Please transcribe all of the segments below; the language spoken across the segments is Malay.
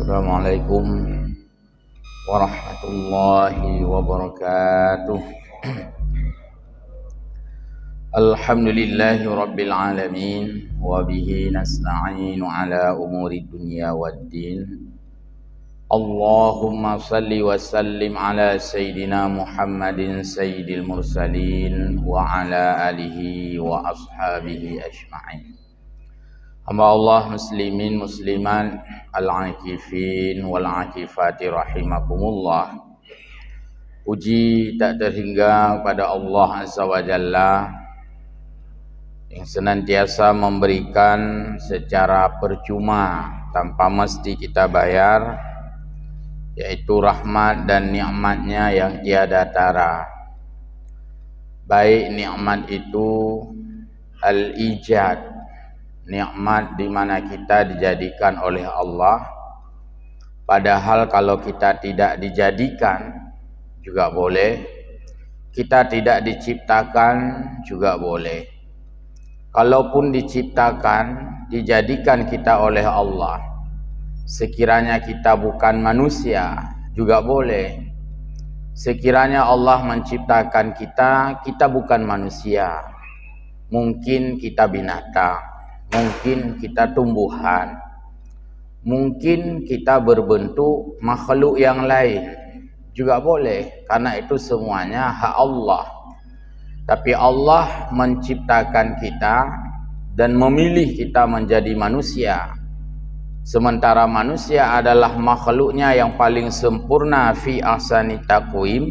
Assalamualaikum warahmatullahi wabarakatuh. Alhamdulillahi rabbil alamin wa bihi nasta'inu ala umuri dunya waddin. Allahumma salli wa sallim ala sayyidina Muhammadin sayyidil mursalin wa ala alihi wa ashabihi ajma'in. Hamba Allah muslimin musliman al-akifin wal-akifati rahimakumullah. Puji tak terhingga kepada Allah Azza wa Jalla yang senantiasa memberikan secara percuma tanpa mesti kita bayar, yaitu rahmat dan nikmatnya yang tiada tara. Baik nikmat itu al-ijad, nikmat di mana kita dijadikan oleh Allah. Padahal kalau kita tidak dijadikan juga boleh, kita tidak diciptakan juga boleh. Kalaupun diciptakan, dijadikan kita oleh Allah, sekiranya kita bukan manusia juga boleh. Sekiranya Allah menciptakan kita, kita bukan manusia, mungkin kita binatang, mungkin kita tumbuhan, mungkin kita berbentuk makhluk yang lain juga boleh, karena itu semuanya hak Allah. Tapi Allah menciptakan kita dan memilih kita menjadi manusia, sementara manusia adalah makhluknya yang paling sempurna fi ahsani taqwim,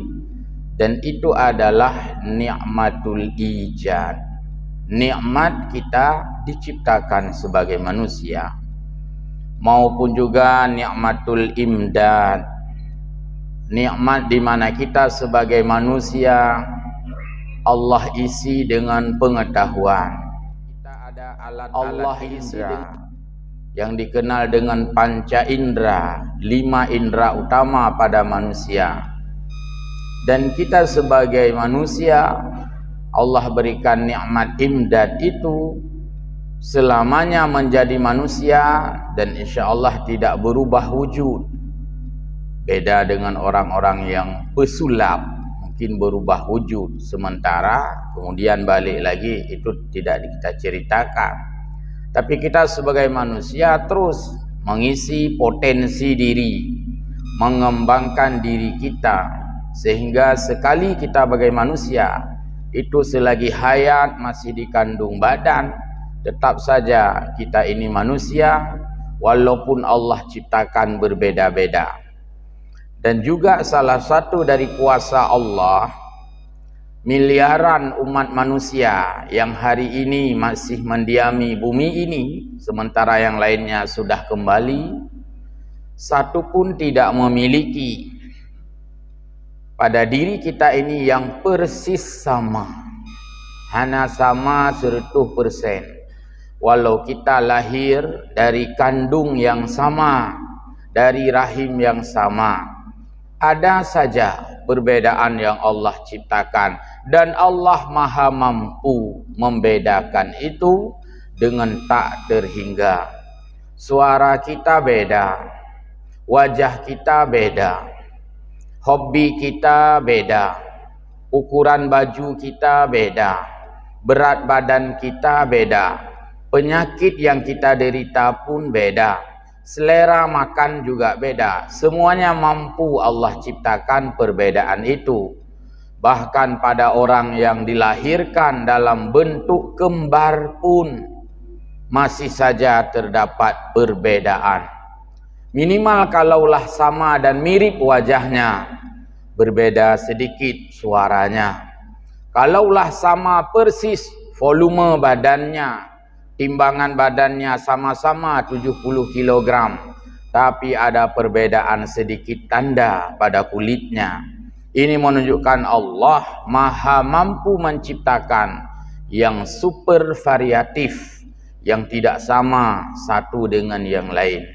dan itu adalah nikmatul ijad. Nikmat kita diciptakan sebagai manusia, maupun juga nikmatul imdad, nikmat di mana kita sebagai manusia Allah isi dengan pengetahuan. Kita ada alat Allah indra yang dikenal dengan panca indra, 5 indra utama pada manusia. Dan kita sebagai manusia Allah berikan nikmat imdad itu selamanya menjadi manusia, dan insya Allah tidak berubah wujud. Beda dengan orang-orang yang pesulap, mungkin berubah wujud sementara kemudian balik lagi, itu tidak kita ceritakan. Tapi kita sebagai manusia terus mengisi potensi diri, mengembangkan diri kita, sehingga sekali kita sebagai manusia itu selagi hayat masih dikandung badan, tetap saja kita ini manusia, walaupun Allah ciptakan berbeda-beda. Dan juga salah satu dari kuasa Allah, miliaran umat manusia yang hari ini masih mendiami bumi ini, sementara yang lainnya sudah kembali, satu pun tidak memiliki pada diri kita ini yang persis sama, hanya sama 100%. Walau kita lahir dari kandung yang sama, dari rahim yang sama, ada saja perbedaan yang Allah ciptakan, dan Allah Maha mampu membedakan itu dengan tak terhingga. Suara kita beda, wajah kita beda, hobi kita beda, ukuran baju kita beda, berat badan kita beda, penyakit yang kita derita pun beda, selera makan juga beda. Semuanya mampu Allah ciptakan perbedaan itu. Bahkan pada orang yang dilahirkan dalam bentuk kembar pun masih saja terdapat perbedaan. Minimal kalaulah sama dan mirip wajahnya, berbeda sedikit suaranya. Kalaulah sama persis volume badannya, timbangan badannya sama-sama 70 kg, tapi ada perbedaan sedikit tanda pada kulitnya. Ini menunjukkan Allah Maha mampu menciptakan yang super variatif, yang tidak sama satu dengan yang lain.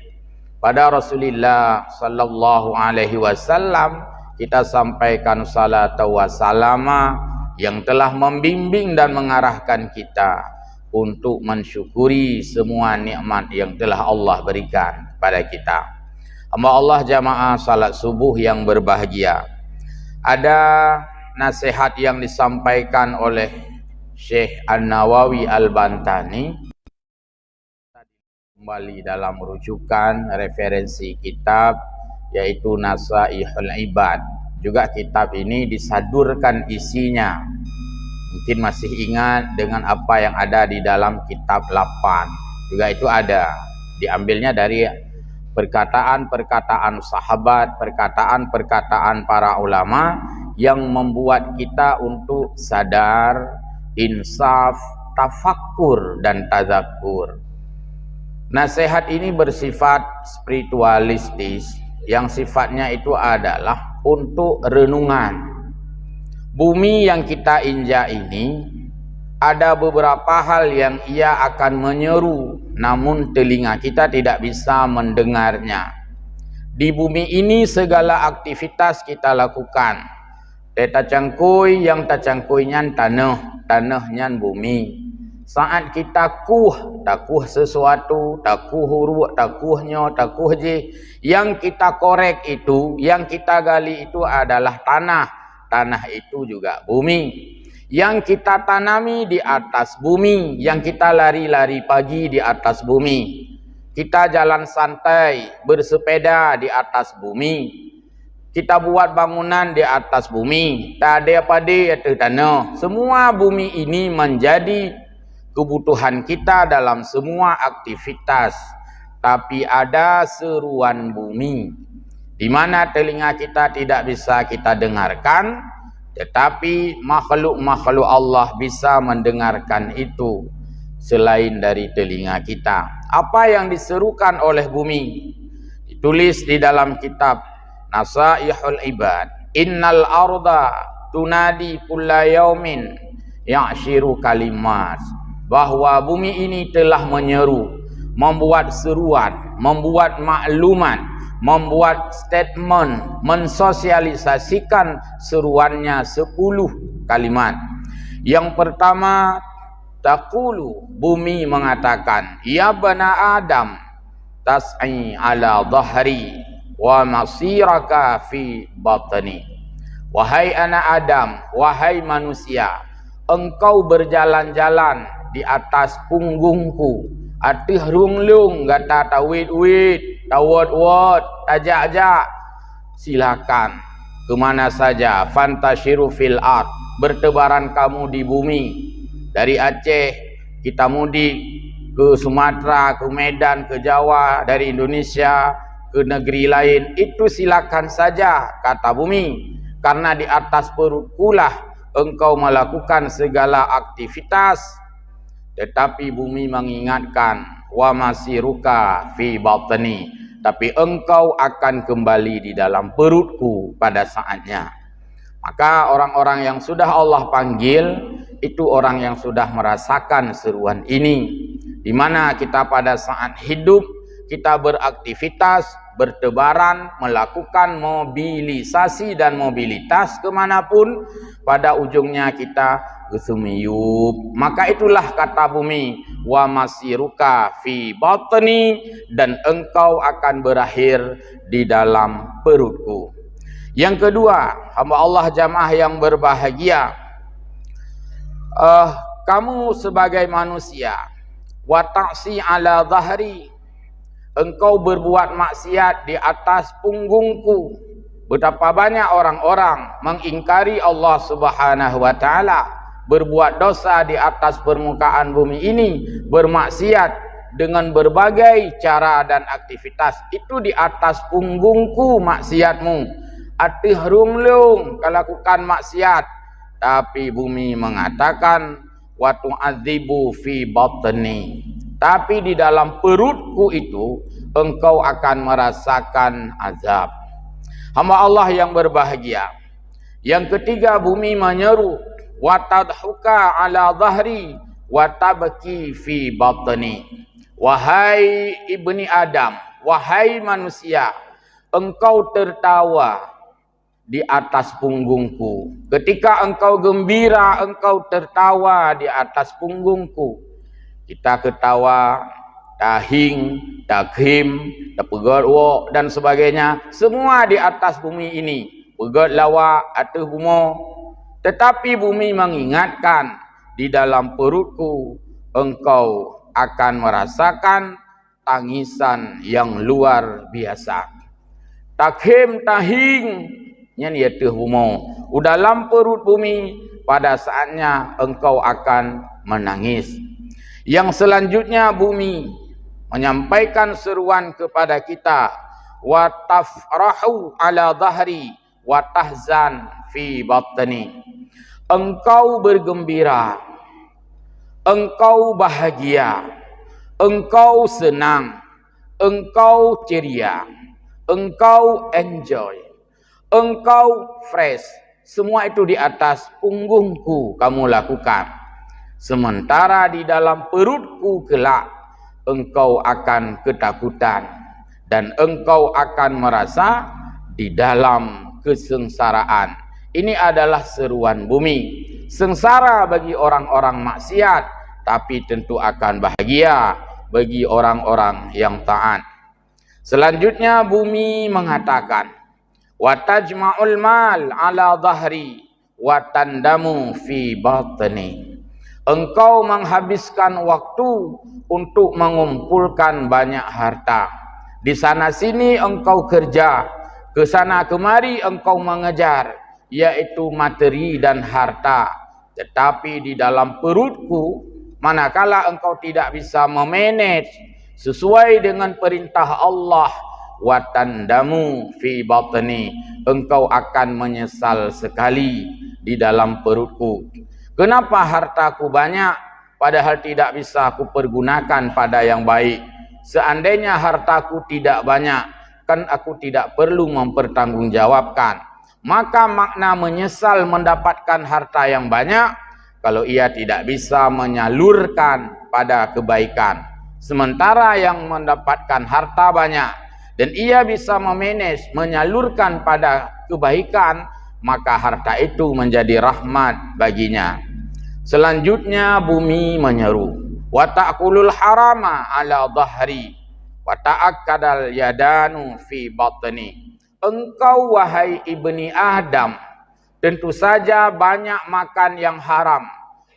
Pada Rasulullah sallallahu alaihi wasallam kita sampaikan salat wa salama yang telah membimbing dan mengarahkan kita untuk mensyukuri semua nikmat yang telah Allah berikan pada kita. Hamba Allah jamaah salat subuh yang berbahagia. Ada nasihat yang disampaikan oleh Syekh An-Nawawi Al-Bantani kembali dalam rujukan referensi kitab yaitu Nasaihul Ibad. Juga kitab ini disadurkan isinya. Mungkin masih ingat dengan apa yang ada di dalam kitab 8. Juga itu ada. Diambilnya dari perkataan-perkataan sahabat, perkataan-perkataan para ulama yang membuat kita untuk sadar, insaf, tafakkur dan tazakkur. Nasihat ini bersifat spiritualistis yang sifatnya itu adalah untuk renungan. Bumi yang kita injak ini ada beberapa hal yang ia akan menyeru, namun telinga kita tidak bisa mendengarnya. Di bumi ini segala aktivitas kita lakukan. Tacangkui yang tacangkuinya tanah, tanahnya bumi. Saat kita takuh sesuatu, takuh huruf, takuhnya, takuh je, yang kita korek itu, yang kita gali itu adalah tanah. Tanah itu juga bumi. Yang kita tanami di atas bumi, yang kita lari-lari pagi di atas bumi. Kita jalan santai, bersepeda di atas bumi. Kita buat bangunan di atas bumi. Tak ada apa dia tanah. Semua bumi ini menjadi kebutuhan kita dalam semua aktivitas. Tapi ada seruan bumi di mana telinga kita tidak bisa kita dengarkan, tetapi makhluk-makhluk Allah bisa mendengarkan itu selain dari telinga kita. Apa yang diserukan oleh bumi ditulis di dalam kitab Nasaihul Ibad. Innal arda tunadi kulla yaumin ya'shiru kalimat. Bahwa bumi ini telah menyeru, membuat seruan, membuat makluman, membuat statement, mensosialisasikan seruannya 10 kalimat. Yang pertama, taqulu, bumi mengatakan, ya bana Adam, tas'i ala dhahri wa masiraka fi batni. Wahai anak Adam, wahai manusia, engkau berjalan-jalan di atas punggungku. Atih runglung, gata tawid-wid, tawad-wad, tajak-jak. Silakan kemana saja. Fantashiru fil ard, bertebaran kamu di bumi. Dari Aceh kita mudik ke Sumatera, ke Medan, ke Jawa, dari Indonesia ke negeri lain. Itu silakan saja, kata bumi. Karena di atas perutkulah engkau melakukan segala aktivitas. Tetapi bumi mengingatkan, wa masiruka fi batni, tapi engkau akan kembali di dalam perutku pada saatnya. Maka orang-orang yang sudah Allah panggil itu orang yang sudah merasakan seruan ini, di mana kita pada saat hidup kita beraktivitas, bertebaran, melakukan mobilisasi dan mobilitas kemanapun, pada ujungnya kita gesumiyub. Maka itulah kata bumi, wa masiruka fi batni, dan engkau akan berakhir di dalam perutku. Yang kedua, hamba Allah jamaah yang berbahagia, kamu sebagai manusia, wa ta'si ala dhahri, engkau berbuat maksiat di atas punggungku. Betapa banyak orang-orang mengingkari Allah Subhanahu wa taala, berbuat dosa di atas permukaan bumi ini, bermaksiat dengan berbagai cara dan aktivitas. Itu di atas punggungku maksiatmu. Atih runglung lakukan maksiat. Tapi bumi mengatakan, wa tu'adzibu fi batni, tapi di dalam perutku itu engkau akan merasakan azab. Hamba Allah yang berbahagia. Yang ketiga, bumi menyeru, wa tadhuka ala dhahri wa tabki fi batni. Wahai ibni Adam, wahai manusia, engkau tertawa di atas punggungku. Ketika engkau gembira, engkau tertawa di atas punggungku. Kita ketawa tahing, takhim, pegot wok dan sebagainya, semua di atas bumi ini. Pegot lawak atas bumi. Tetapi bumi mengingatkan, di dalam perutku engkau akan merasakan tangisan yang luar biasa. Takhim, tahing, yang ia terhumau. Dalam perut bumi, pada saatnya engkau akan menangis. Yang selanjutnya bumi menyampaikan seruan kepada kita. Wa tafrahu ala dhahri wa tahzan fi batni. Engkau bergembira, engkau bahagia, engkau senang, engkau ceria, engkau enjoy, engkau fresh. Semua itu di atas punggungku kamu lakukan. Sementara di dalam perutku kelak engkau akan ketakutan dan engkau akan merasa di dalam kesengsaraan. Ini adalah seruan bumi. Sengsara bagi orang-orang maksiat, tapi tentu akan bahagia bagi orang-orang yang taat. Selanjutnya bumi mengatakan, wa tajma'ul mal ala dhahri wa tandamu fi batni. Engkau menghabiskan waktu untuk mengumpulkan banyak harta. Di sana sini engkau kerja, ke sana kemari engkau mengejar, yaitu materi dan harta. Tetapi di dalam perutku, manakala engkau tidak bisa memanage sesuai dengan perintah Allah, wa tandamu fi batni, engkau akan menyesal sekali di dalam perutku. Kenapa hartaku banyak padahal tidak bisa aku pergunakan pada yang baik? Seandainya hartaku tidak banyak, kan aku tidak perlu mempertanggungjawabkan. Maka makna menyesal mendapatkan harta yang banyak kalau ia tidak bisa menyalurkan pada kebaikan. Sementara yang mendapatkan harta banyak dan ia bisa memanage, menyalurkan pada kebaikan, maka harta itu menjadi rahmat baginya. Selanjutnya bumi menyeru, wa ta'kulul harama ala dhahri wa ta'akkadal yadanu fi batni. Engkau wahai ibni Adam, tentu saja banyak makan yang haram.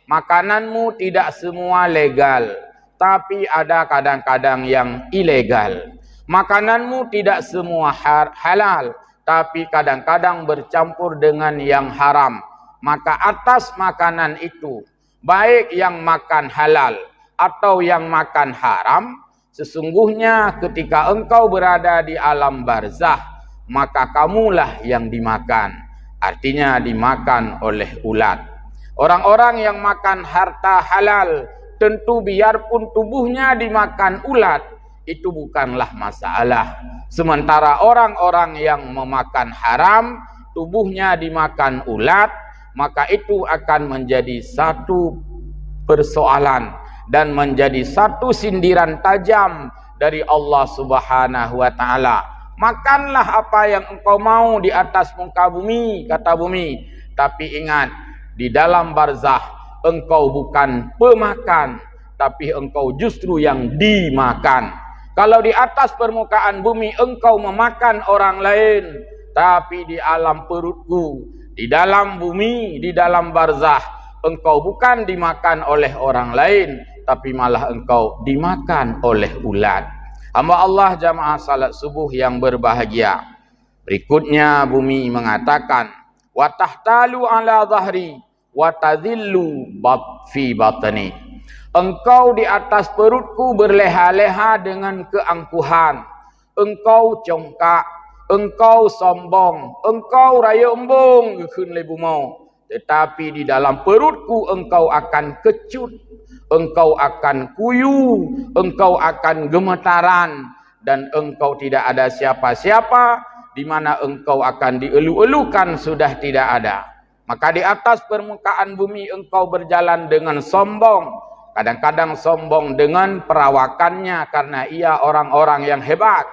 Makananmu tidak semua legal, tapi ada kadang-kadang yang ilegal. Makananmu tidak semua halal, tapi kadang-kadang bercampur dengan yang haram. Maka atas makanan itu, baik yang makan halal atau yang makan haram, sesungguhnya ketika engkau berada di alam barzah, maka kamulah yang dimakan. Artinya dimakan oleh ulat. Orang-orang yang makan harta halal, tentu biarpun tubuhnya dimakan ulat, itu bukanlah masalah. Sementara orang-orang yang memakan haram, tubuhnya dimakan ulat, maka itu akan menjadi satu persoalan dan menjadi satu sindiran tajam dari Allah Subhanahu wa taala. Makanlah apa yang engkau mau di atas muka bumi, kata bumi. Tapi ingat, di dalam barzah engkau bukan pemakan, tapi engkau justru yang dimakan. Kalau di atas permukaan bumi engkau memakan orang lain, tapi di alam perutku, di dalam bumi, di dalam barzah, engkau bukan dimakan oleh orang lain, tapi malah engkau dimakan oleh ulat. Hamba Allah jamaah salat subuh yang berbahagia. Berikutnya bumi mengatakan, wa tahtalu ala dhahri wa tadhillu fi batni. Engkau di atas perutku berleha-leha dengan keangkuhan. Engkau congkak, engkau sombong, engkau raya embung keun le bumau. Tetapi di dalam perutku engkau akan kecut, engkau akan kuyu, engkau akan gemetaran, dan engkau tidak ada siapa-siapa, di mana engkau akan dielu-elukan sudah tidak ada. Maka di atas permukaan bumi engkau berjalan dengan sombong, kadang-kadang sombong dengan perawakannya karena ia orang-orang yang hebat.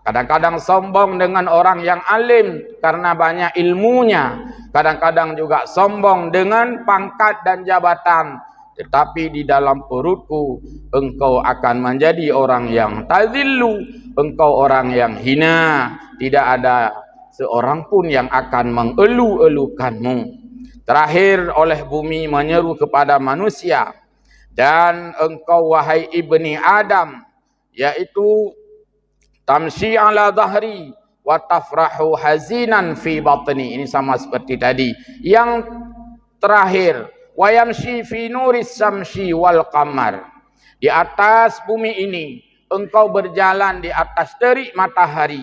Kadang-kadang sombong dengan orang yang alim karena banyak ilmunya. Kadang-kadang juga sombong dengan pangkat dan jabatan. tetapi di dalam perutku engkau akan menjadi orang yang tazillu, engkau orang yang hina, tidak ada seorang pun yang akan mengelu-elukanmu. Terakhir oleh bumi menyeru kepada manusia, dan engkau wahai ibni Adam, yaitu tamshi ala dhahri wa tafrahu hazinan fi batni. Ini sama seperti tadi. Yang terakhir, wa yamshi fi nuris samsi wal qamar. Di atas bumi ini engkau berjalan di atas terik matahari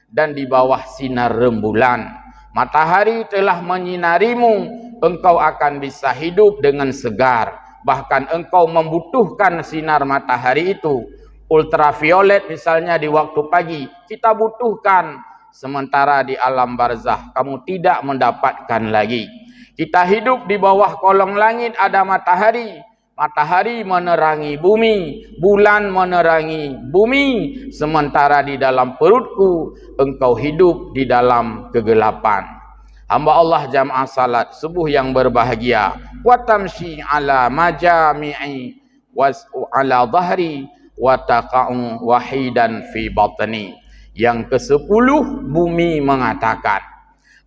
dan di bawah sinar rembulan. Matahari telah menyinarimu, engkau akan bisa hidup dengan segar. Bahkan engkau membutuhkan sinar matahari itu. Ultraviolet misalnya di waktu pagi, kita butuhkan. Sementara di alam barzah, kamu tidak mendapatkan lagi. Kita hidup di bawah kolong langit, ada matahari. Matahari menerangi bumi, bulan menerangi bumi. Sementara di dalam perutku, engkau hidup di dalam kegelapan. Hamba Allah jamaah salat subuh yang berbahagia. Wa tamshi ala majami'i wa ala dhahri wa taqa'u wahidan fi batni. Yang ke-10 bumi mengatakan,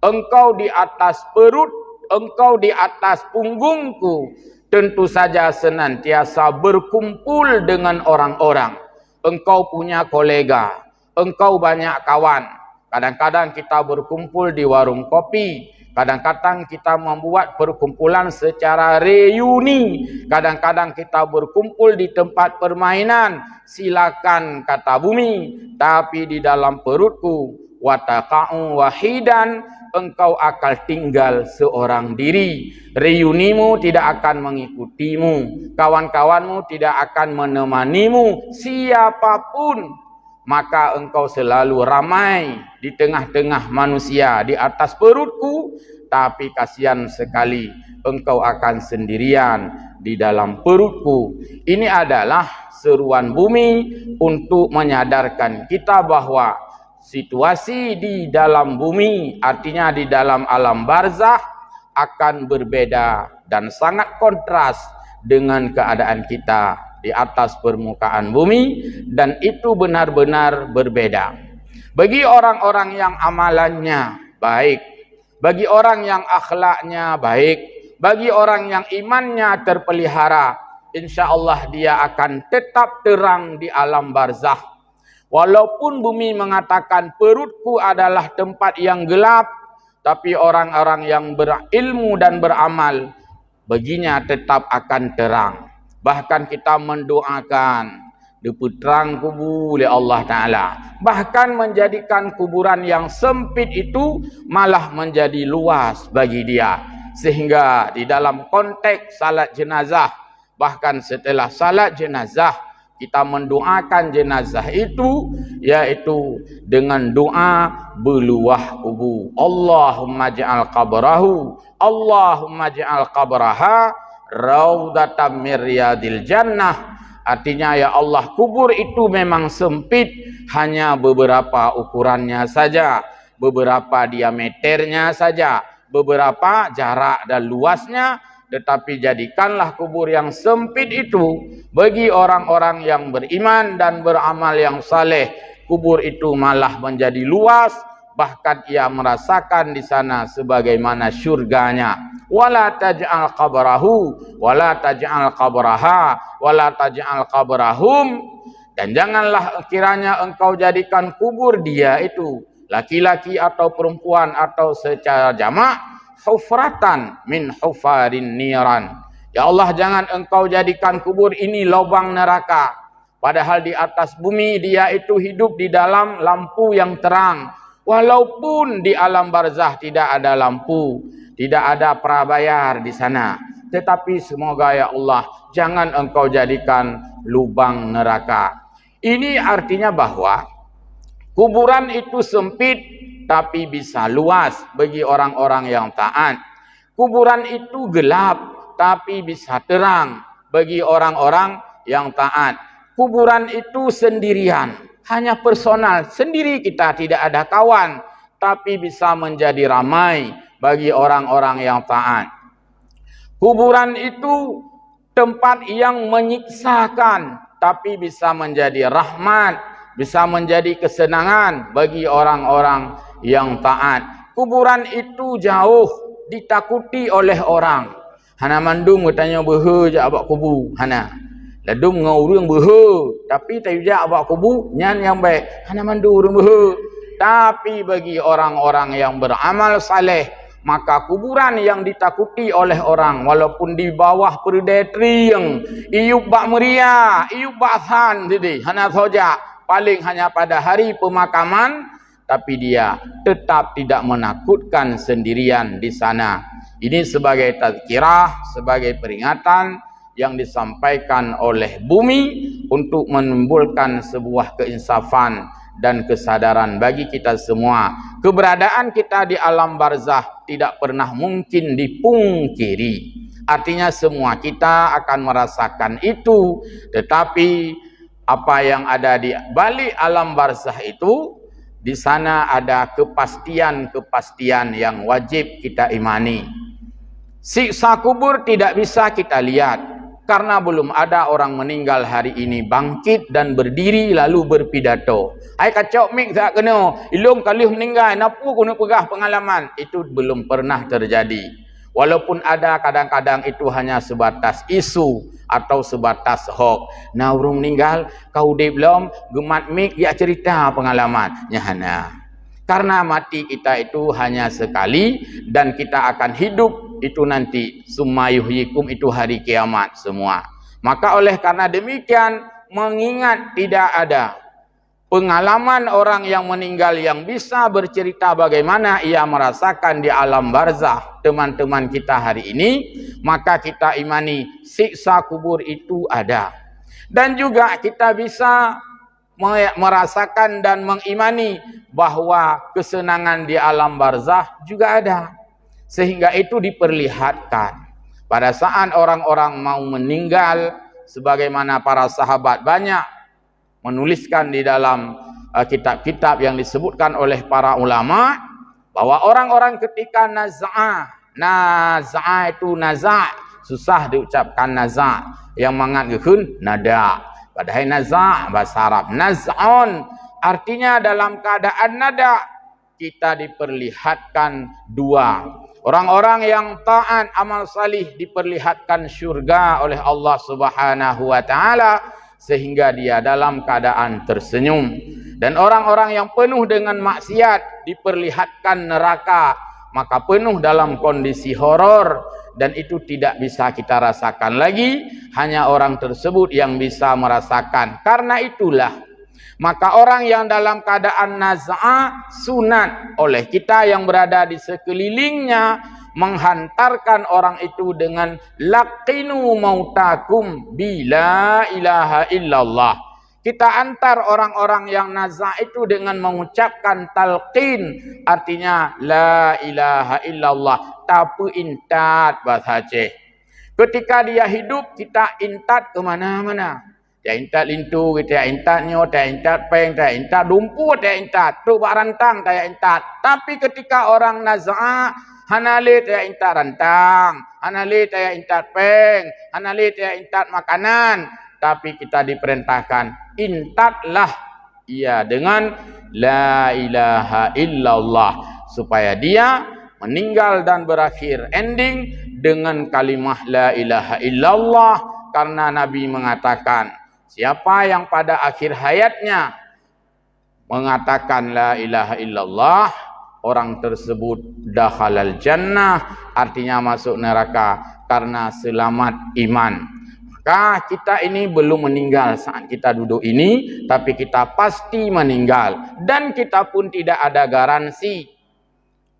engkau di atas perut, engkau di atas punggungku, tentu saja senantiasa berkumpul dengan orang-orang. Engkau punya kolega, engkau banyak kawan. Kadang-kadang kita berkumpul di warung kopi, kadang-kadang kita membuat perkumpulan secara reuni, kadang-kadang kita berkumpul di tempat permainan. Silakan kata bumi, tapi di dalam perutku wataqa'u wahidan, engkau akan tinggal seorang diri. Reunimu tidak akan mengikutimu, kawan-kawanmu tidak akan menemanimu, siapapun. Maka engkau selalu ramai di tengah-tengah manusia di atas perutku, tapi kasihan sekali engkau akan sendirian di dalam perutku. Ini adalah seruan bumi untuk menyadarkan kita bahwa situasi di dalam bumi, artinya di dalam alam barzah, akan berbeda dan sangat kontras dengan keadaan kita di atas permukaan bumi, dan itu benar-benar berbeda. Bagi orang-orang yang amalannya baik, bagi orang yang akhlaknya baik, bagi orang yang imannya terpelihara, insya Allah dia akan tetap terang di alam barzah. Walaupun bumi mengatakan perutku adalah tempat yang gelap, tapi orang-orang yang berilmu dan beramal, baginya tetap akan terang. Bahkan kita mendoakan diputerang kubur oleh Allah Ta'ala. Bahkan menjadikan kuburan yang sempit itu malah menjadi luas bagi dia. Sehingga di dalam konteks salat jenazah, bahkan setelah salat jenazah, kita mendoakan jenazah itu, yaitu dengan doa beluah kubur. Allahumma ja'al qabrahu, Allahumma ja'al qabraha raudatan min riyadil jannah. Artinya, ya Allah, kubur itu memang sempit, hanya beberapa ukurannya saja, beberapa diameternya saja, beberapa jarak dan luasnya, tetapi jadikanlah kubur yang sempit itu bagi orang-orang yang beriman dan beramal yang saleh. Kubur itu malah menjadi luas, bahkan ia merasakan di sana sebagaimana syurganya. Wala taj'al qabrahu wala taj'al qabraha wala taj'al qabrahum, dan janganlah kiranya engkau jadikan kubur dia itu, laki-laki atau perempuan atau secara jamak, hufratan min hufarin niran. Ya Allah, jangan engkau jadikan kubur ini lubang neraka, padahal di atas bumi dia itu hidup di dalam lampu yang terang. Walaupun di alam barzah tidak ada lampu, tidak ada prabayar di sana, tetapi semoga ya Allah jangan engkau jadikan lubang neraka. Ini artinya bahwa kuburan itu sempit tapi bisa luas bagi orang-orang yang taat. Kuburan itu gelap tapi bisa terang bagi orang-orang yang taat. Kuburan itu sendirian, hanya personal, sendiri kita, tidak ada kawan, tapi bisa menjadi ramai bagi orang-orang yang taat. Kuburan itu tempat yang menyiksakan, tapi bisa menjadi rahmat, bisa menjadi kesenangan bagi orang-orang yang taat. Kuburan itu jauh ditakuti oleh orang. Hana mandum katanya behe je abak kubu. Hana ladum ngau urang behe, tapi tak juga abak kubu nyan yang baik. Hana mandu urang behe. Tapi bagi orang-orang yang beramal saleh, maka kuburan yang ditakuti oleh orang, walaupun di bawah predatory yang iup bak meria, iup bak san jadi hana saja paling hanya pada hari pemakaman, tapi dia tetap tidak menakutkan sendirian di sana. Ini sebagai tazkirah, sebagai peringatan yang disampaikan oleh bumi untuk menimbulkan sebuah keinsafan dan kesadaran bagi kita semua. Keberadaan kita di alam barzah tidak pernah mungkin dipungkiri. Artinya semua kita akan merasakan itu. Tetapi apa yang ada di balik alam barzah itu, di sana ada kepastian-kepastian yang wajib kita imani. Siksa kubur tidak bisa kita lihat, karena belum ada orang meninggal hari ini bangkit dan berdiri lalu berpidato. Ai kacau mik tak kena, ilung kali meninggal, napu guna pegah pengalaman. Itu belum pernah terjadi. Walaupun ada, kadang-kadang itu hanya sebatas isu atau sebatas hoax. Nah, orang meninggal, kau dia belum gemat mik ya cerita pengalaman. Nyahana. Karena mati kita itu hanya sekali dan kita akan hidup itu nanti summa yuhyikum, itu hari kiamat semua. Maka oleh karena demikian, mengingat tidak ada pengalaman orang yang meninggal yang bisa bercerita bagaimana ia merasakan di alam barzah teman-teman kita hari ini, maka kita imani siksa kubur itu ada. Dan juga kita bisa merasakan dan mengimani bahwa kesenangan di alam barzah juga ada. Sehingga itu diperlihatkan pada saat orang-orang mau meninggal, sebagaimana para sahabat banyak menuliskan di dalam kitab-kitab yang disebutkan oleh para ulama, bahwa orang-orang ketika naz'ah itu naz'ah, susah diucapkan naz'ah, yang mengatakan nada. Padahal naz'ah bahasa Arab, naz'on artinya dalam keadaan nada. Kita diperlihatkan dua. Orang-orang yang taat amal salih diperlihatkan syurga oleh Allah Subhanahu wa taala sehingga dia dalam keadaan tersenyum. Dan orang-orang yang penuh dengan maksiat diperlihatkan neraka, maka penuh dalam kondisi horor, dan itu tidak bisa kita rasakan lagi, hanya orang tersebut yang bisa merasakan. Karena itulah maka orang yang dalam keadaan naz'ah sunat oleh kita yang berada di sekelilingnya menghantarkan orang itu dengan laqinu mautakum bila ilaha illallah. Kita antar orang-orang yang naz'ah itu dengan mengucapkan talqin, artinya la ilaha illallah, tapu intat bahasa Aceh. Ketika dia hidup kita intat kemana-mana. Dia intat lintu, kita intat nyo, dia intat peng, dia intat dumpu, dia intat tu barantang, dia intat. Tapi ketika orang naz'ah, hanali dia intat rantang, hanali dia intat peng, hanali dia intat makanan. Tapi kita diperintahkan, intatlah ia dengan la ilaha illallah, supaya dia meninggal dan berakhir ending dengan kalimah la ilaha illallah. Karena Nabi mengatakan, siapa yang pada akhir hayatnya mengatakan la ilaha illallah, orang tersebut dakhalal jannah, artinya masuk neraka karena selamat iman. Maka kita ini belum meninggal saat kita duduk ini, tapi kita pasti meninggal. Dan kita pun tidak ada garansi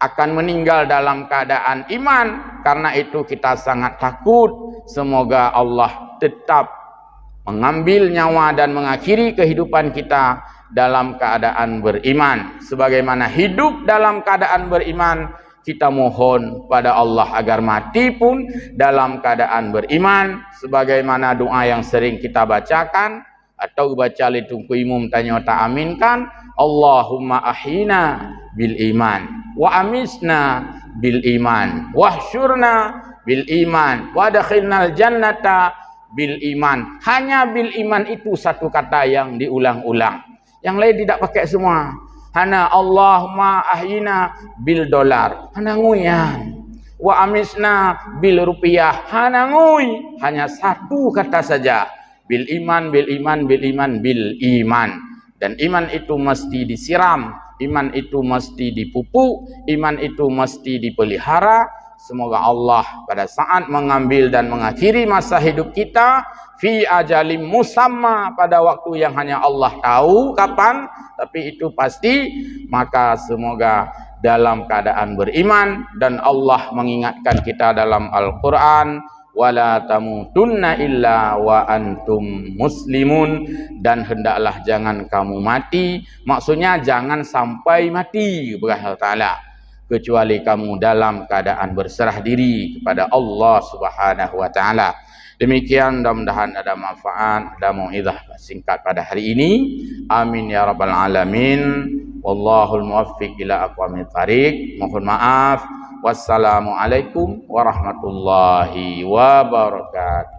akan meninggal dalam keadaan iman. Karena itu kita sangat takut. Semoga Allah tetap mengambil nyawa dan mengakhiri kehidupan kita dalam keadaan beriman. Sebagaimana hidup dalam keadaan beriman, kita mohon pada Allah agar mati pun dalam keadaan beriman. Sebagaimana doa yang sering kita bacakan atau baca litungku imum tanya tak aminkan, Allahumma ahyina bil iman wa amisna bil iman wahsyurna bil iman wa adkhilnal jannata bil iman. Hanya bil iman itu satu kata yang diulang-ulang. Yang lain tidak pakai semua. Hana Allahumma ahyina bil dolar. Hana nguyan. Wa amisna bil rupiah. Hana nguy. Hanya satu kata saja. Bil iman, bil iman, bil iman, bil iman. Dan iman itu mesti disiram, iman itu mesti dipupuk, iman itu mesti dipelihara. Semoga Allah pada saat mengambil dan mengakhiri masa hidup kita fi ajalim musamma, pada waktu yang hanya Allah tahu kapan, tapi itu pasti, maka semoga dalam keadaan beriman. Dan Allah mengingatkan kita dalam Al-Quran, wala tamutunna illa wa antum muslimun, dan hendaklah jangan kamu mati, maksudnya jangan sampai mati kepada Allah Ta'ala, kecuali kamu dalam keadaan berserah diri kepada Allah Subhanahu wa Ta'ala. Demikian, mudah-mudahan ada manfaat, ada mau'izah singkat pada hari ini. Amin ya rabbal alamin. Wallahul muwaffiq ila aqwamit thariq. Mohon maaf. Wassalamualaikum warahmatullahi wabarakatuh.